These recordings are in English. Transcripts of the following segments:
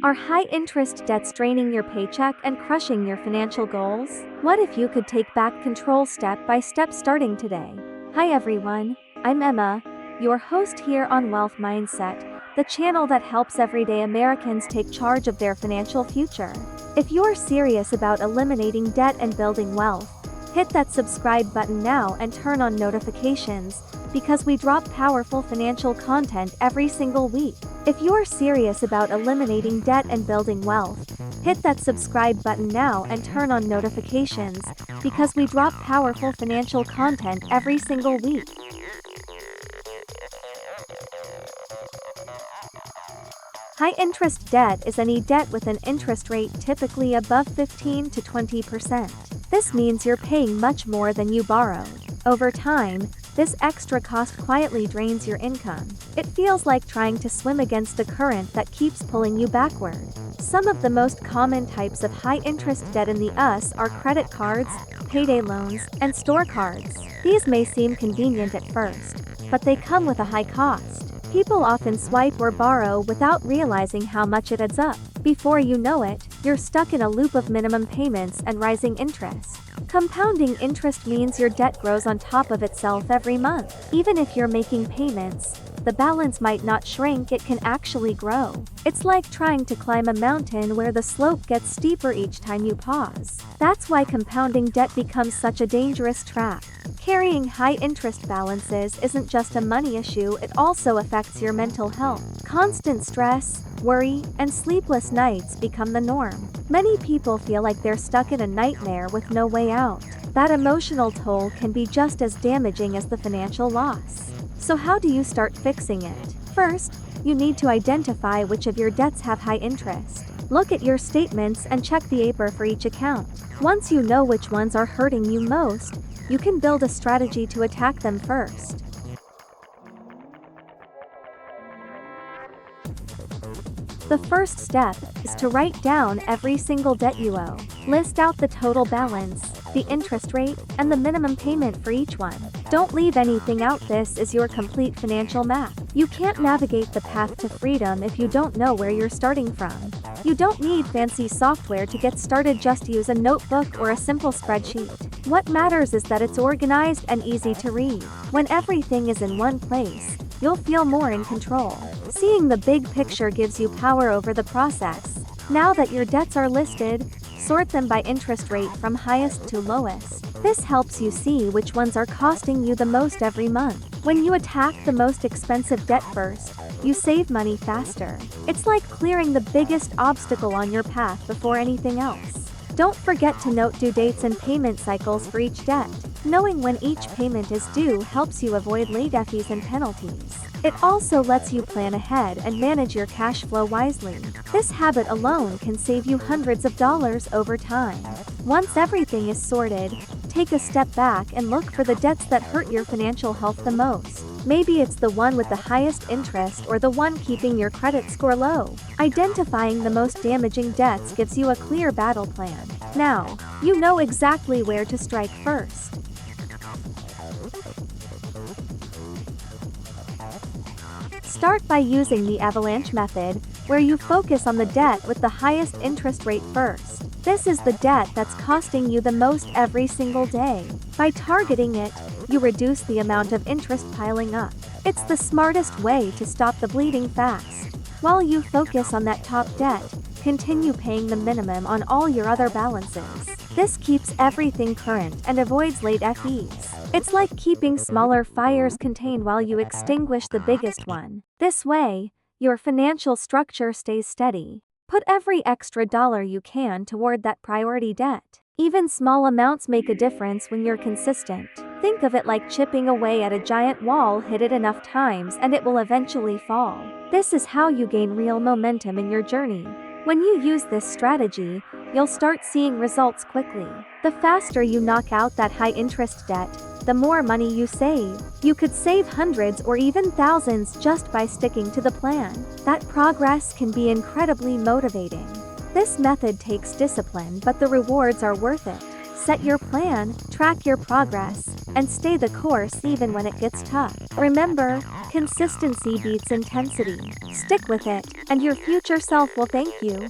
Are high-interest debts draining your paycheck and crushing your financial goals? What if you could take back control step by step starting today? Hi everyone, I'm Emma, your host here on Wealth Mindset, the channel that helps everyday Americans take charge of their financial future. If you're serious about eliminating debt and building wealth, hit that subscribe button now and turn on notifications, because we drop powerful financial content every single week. If you're serious about eliminating debt and building wealth, hit that subscribe button now and turn on notifications, because we drop powerful financial content every single week. High-interest debt is any debt with an interest rate typically above 15 to 20%. This means you're paying much more than you borrowed. Over time, this extra cost quietly drains your income. It feels like trying to swim against the current that keeps pulling you backward. Some of the most common types of high-interest debt in the US are credit cards, payday loans, and store cards. These may seem convenient at first, but they come with a high cost. People often swipe or borrow without realizing how much it adds up. Before you know it, you're stuck in a loop of minimum payments and rising interest. Compounding interest means your debt grows on top of itself every month. Even if you're making payments, the balance might not shrink, it can actually grow. It's like trying to climb a mountain where the slope gets steeper each time you pause. That's why compounding debt becomes such a dangerous trap. Carrying high interest balances isn't just a money issue, it also affects your mental health. Constant stress, worry, and sleepless nights become the norm. Many people feel like they're stuck in a nightmare with no way out. That emotional toll can be just as damaging as the financial loss. So how do you start fixing it? First, you need to identify which of your debts have high interest. Look at your statements and check the APR for each account. Once you know which ones are hurting you most, you can build a strategy to attack them first. The first step is to write down every single debt you owe. List out the total balance, the interest rate, and the minimum payment for each one. Don't leave anything out. This is your complete financial map. You can't navigate the path to freedom if you don't know where you're starting from. You don't need fancy software to get started, just use a notebook or a simple spreadsheet. What matters is that it's organized and easy to read. When everything is in one place, you'll feel more in control. Seeing the big picture gives you power over the process. Now that your debts are listed, sort them by interest rate from highest to lowest. This helps you see which ones are costing you the most every month. When you attack the most expensive debt first, you save money faster. It's like clearing the biggest obstacle on your path before anything else. Don't forget to note due dates and payment cycles for each debt. Knowing when each payment is due helps you avoid late fees and penalties. It also lets you plan ahead and manage your cash flow wisely. This habit alone can save you hundreds of dollars over time. Once everything is sorted, take a step back and look for the debts that hurt your financial health the most. Maybe it's the one with the highest interest or the one keeping your credit score low. Identifying the most damaging debts gives you a clear battle plan. Now, you know exactly where to strike first. Start by using the avalanche method, where you focus on the debt with the highest interest rate first. This is the debt that's costing you the most every single day. By targeting it, you reduce the amount of interest piling up. It's the smartest way to stop the bleeding fast. While you focus on that top debt, continue paying the minimum on all your other balances. This keeps everything current and avoids late fees. It's like keeping smaller fires contained while you extinguish the biggest one. This way, your financial structure stays steady. Put every extra dollar you can toward that priority debt. Even small amounts make a difference when you're consistent. Think of it like chipping away at a giant wall. Hit it enough times and it will eventually fall. This is how you gain real momentum in your journey. When you use this strategy, you'll start seeing results quickly. The faster you knock out that high-interest debt, the more money you save. You could save hundreds or even thousands just by sticking to the plan. That progress can be incredibly motivating. This method takes discipline, but the rewards are worth it. Set your plan, track your progress, and stay the course even when it gets tough. Remember, consistency beats intensity. Stick with it, and your future self will thank you.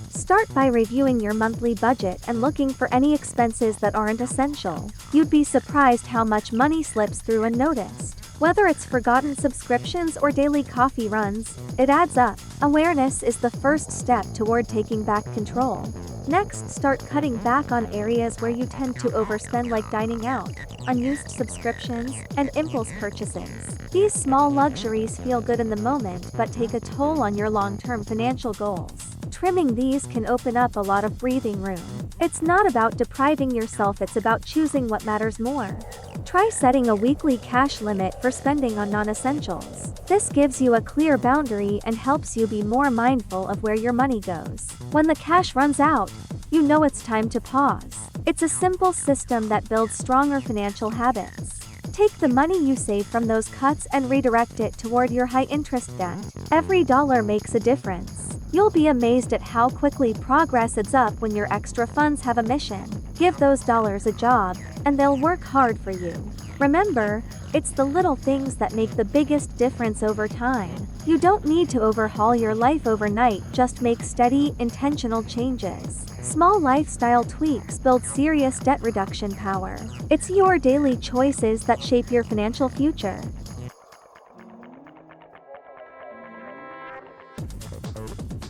Start by reviewing your monthly budget and looking for any expenses that aren't essential. You'd be surprised how much money slips through unnoticed. Whether it's forgotten subscriptions or daily coffee runs, it adds up. Awareness is the first step toward taking back control. Next, start cutting back on areas where you tend to overspend, like dining out, unused subscriptions, and impulse purchases. These small luxuries feel good in the moment but take a toll on your long-term financial goals. Trimming these can open up a lot of breathing room. It's not about depriving yourself, it's about choosing what matters more. Try setting a weekly cash limit for spending on non-essentials. This gives you a clear boundary and helps you be more mindful of where your money goes. When the cash runs out, you know it's time to pause. It's a simple system that builds stronger financial habits. Take the money you save from those cuts and redirect it toward your high-interest debt. Every dollar makes a difference. You'll be amazed at how quickly progress adds up when your extra funds have a mission. Give those dollars a job, and they'll work hard for you. Remember, it's the little things that make the biggest difference over time. You don't need to overhaul your life overnight, just make steady, intentional changes. Small lifestyle tweaks build serious debt reduction power. It's your daily choices that shape your financial future.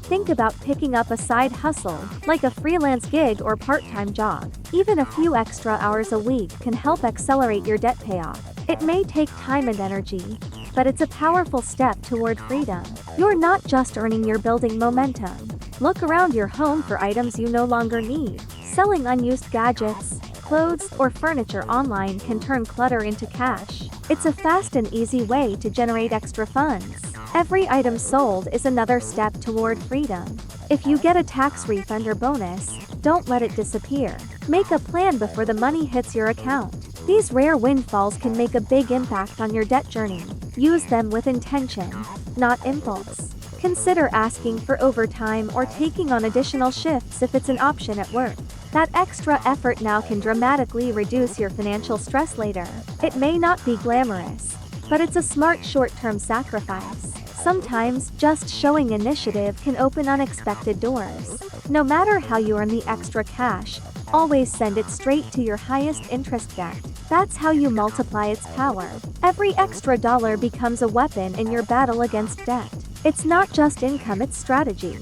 Think about picking up a side hustle, like a freelance gig or part-time job. Even a few extra hours a week can help accelerate your debt payoff. It may take time and energy, but it's a powerful step toward freedom. You're not just earning, you're building momentum. Look around your home for items you no longer need. Selling unused gadgets, clothes, or furniture online can turn clutter into cash. It's a fast and easy way to generate extra funds. Every item sold is another step toward freedom. If you get a tax refund or bonus, don't let it disappear. Make a plan before the money hits your account. These rare windfalls can make a big impact on your debt journey. Use them with intention, not impulse. Consider asking for overtime or taking on additional shifts if it's an option at work. That extra effort now can dramatically reduce your financial stress later. It may not be glamorous, but it's a smart short-term sacrifice. Sometimes, just showing initiative can open unexpected doors. No matter how you earn the extra cash, always send it straight to your highest interest debt. That's how you multiply its power. Every extra dollar becomes a weapon in your battle against debt. It's not just income, it's strategy.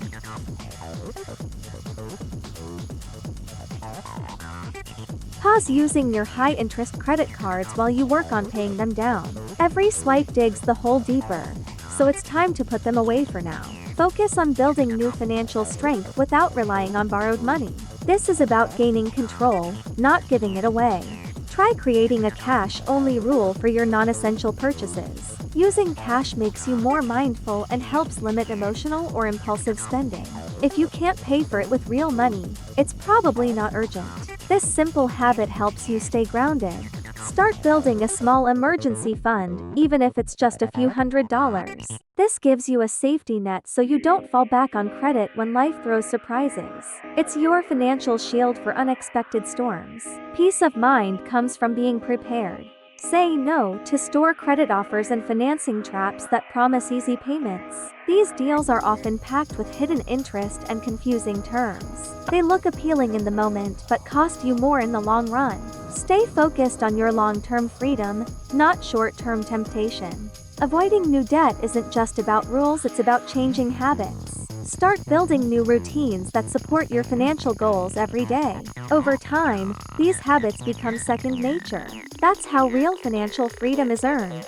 Pause using your high-interest credit cards while you work on paying them down. Every swipe digs the hole deeper, so it's time to put them away for now. Focus on building new financial strength without relying on borrowed money. This is about gaining control, not giving it away. Try creating a cash-only rule for your non-essential purchases. Using cash makes you more mindful and helps limit emotional or impulsive spending. If you can't pay for it with real money, it's probably not urgent. This simple habit helps you stay grounded. Start building a small emergency fund, even if it's just a few $100s. This gives you a safety net so you don't fall back on credit when life throws surprises. It's your financial shield for unexpected storms. Peace of mind comes from being prepared. Say no to store credit offers and financing traps that promise easy payments. These deals are often packed with hidden interest and confusing terms. They look appealing in the moment but cost you more in the long run. Stay focused on your long-term freedom, not short-term temptation. Avoiding new debt isn't just about rules, it's about changing habits. Start building new routines that support your financial goals every day. Over time, these habits become second nature. That's how real financial freedom is earned.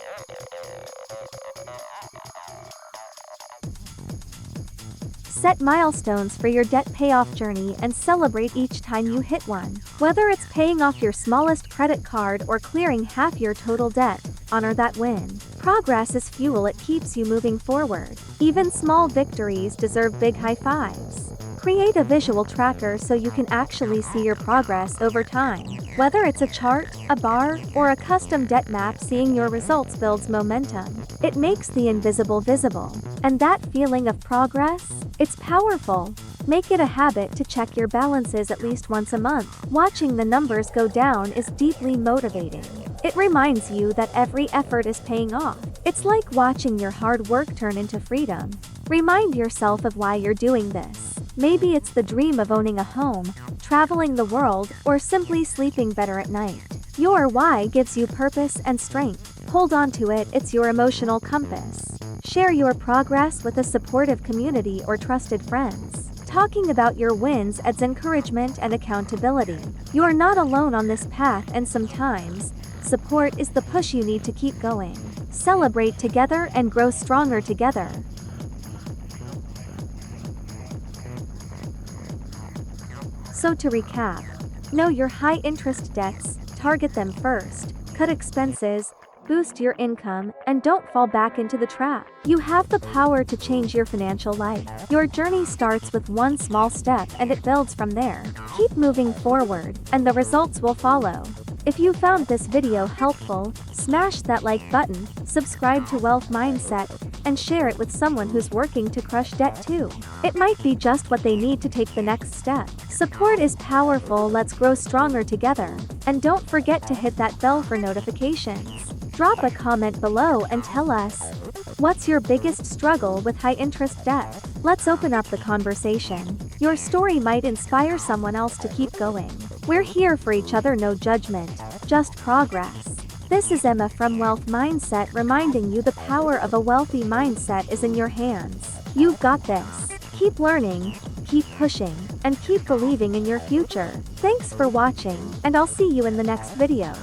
Set milestones for your debt payoff journey and celebrate each time you hit one. Whether it's paying off your smallest credit card or clearing half your total debt, honor that win. Progress is fuel, it keeps you moving forward. Even small victories deserve big high fives. Create a visual tracker so you can actually see your progress over time. Whether it's a chart, a bar, or a custom debt map, seeing your results builds momentum. It makes the invisible visible. And that feeling of progress? It's powerful. Make it a habit to check your balances at least once a month. Watching the numbers go down is deeply motivating. It reminds you that every effort is paying off. It's like watching your hard work turn into freedom. Remind yourself of why you're doing this. Maybe it's the dream of owning a home, traveling the world, or simply sleeping better at night. Your why gives you purpose and strength. Hold on to it, it's your emotional compass. Share your progress with a supportive community or trusted friends. Talking about your wins adds encouragement and accountability. You are not alone on this path, and sometimes, support is the push you need to keep going. Celebrate together and grow stronger together. So to recap, know your high-interest debts, target them first, cut expenses, boost your income, and don't fall back into the trap. You have the power to change your financial life. Your journey starts with one small step and it builds from there. Keep moving forward, and the results will follow. If you found this video helpful, smash that like button, subscribe to Wealth Mindset, and share it with someone who's working to crush debt too. It might be just what they need to take the next step. Support is powerful, let's grow stronger together. And don't forget to hit that bell for notifications. Drop a comment below and tell us, what's your biggest struggle with high-interest debt? Let's open up the conversation. Your story might inspire someone else to keep going. We're here for each other, no judgment, just progress. This is Emma from Wealth Mindset, reminding you the power of a wealthy mindset is in your hands. You've got this. Keep learning, keep pushing, and keep believing in your future. Thanks for watching, and I'll see you in the next video.